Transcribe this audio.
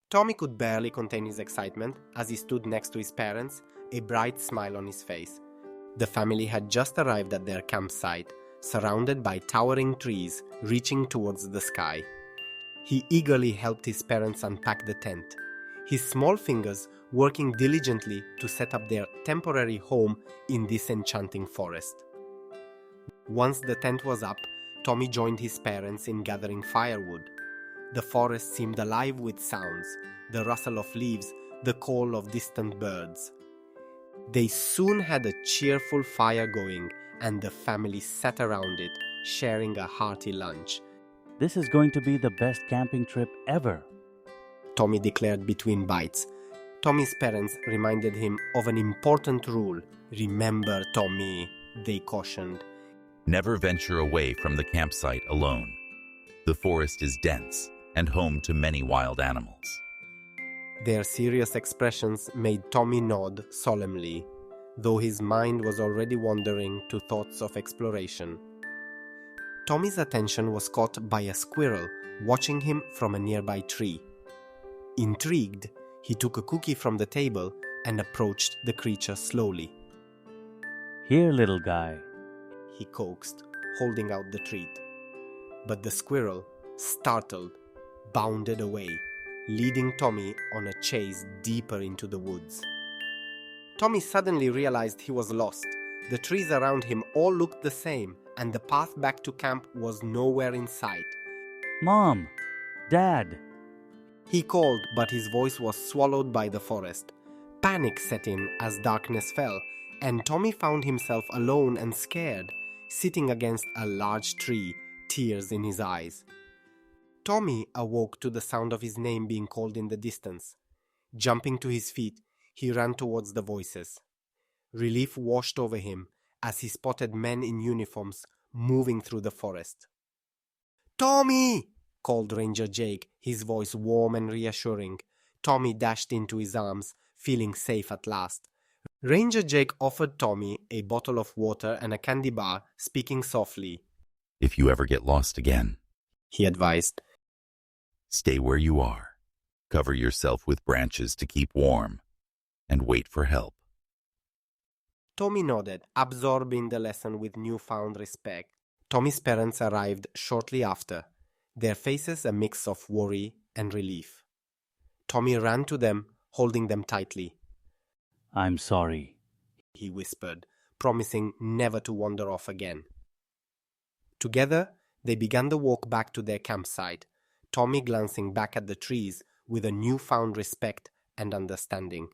Tommy could barely contain his excitement as he stood next to his parents, a bright smile on his face. The family had just arrived at their campsite, surrounded by towering trees reaching towards the sky. He eagerly helped his parents unpack the tent, his small fingers working diligently to set up their temporary home in this enchanting forest. Once the tent was up, Tommy joined his parents in gathering firewood. The forest seemed alive with sounds, the rustle of leaves, the call of distant birds. They soon had a cheerful fire going, and the family sat around it, sharing a hearty lunch. This is going to be the best camping trip ever, Tommy declared between bites. Tommy's parents reminded him of an important rule. Remember, Tommy, they cautioned. Never venture away from the campsite alone. The forest is dense and home to many wild animals. Their serious expressions made Tommy nod solemnly, though his mind was already wandering to thoughts of exploration. Tommy's attention was caught by a squirrel watching him from a nearby tree. Intrigued, he took a cookie from the table and approached the creature slowly. Here, little guy. He coaxed, holding out the treat. But the squirrel, startled, bounded away, leading Tommy on a chase deeper into the woods. Tommy suddenly realized he was lost. The trees around him all looked the same, and the path back to camp was nowhere in sight. Mom! Dad! He called, but his voice was swallowed by the forest. Panic set in as darkness fell, and Tommy found himself alone and scared, sitting against a large tree, tears in his eyes. Tommy awoke to the sound of his name being called in the distance. Jumping to his feet, he ran towards the voices. Relief washed over him as he spotted men in uniforms moving through the forest. "Tommy!" called Ranger Jake, his voice warm and reassuring. Tommy dashed into his arms, feeling safe at last. Ranger Jake offered Tommy a bottle of water and a candy bar, speaking softly. If you ever get lost again, He advised, stay where you are. Cover yourself with branches to keep warm, and wait for help. Tommy nodded, absorbing the lesson with newfound respect. Tommy's parents arrived shortly after, their faces a mix of worry and relief. Tommy ran to them, holding them tightly. I'm sorry, He whispered, promising never to wander off again. Together, they began the walk back to their campsite, Tommy glancing back at the trees with a newfound respect and understanding.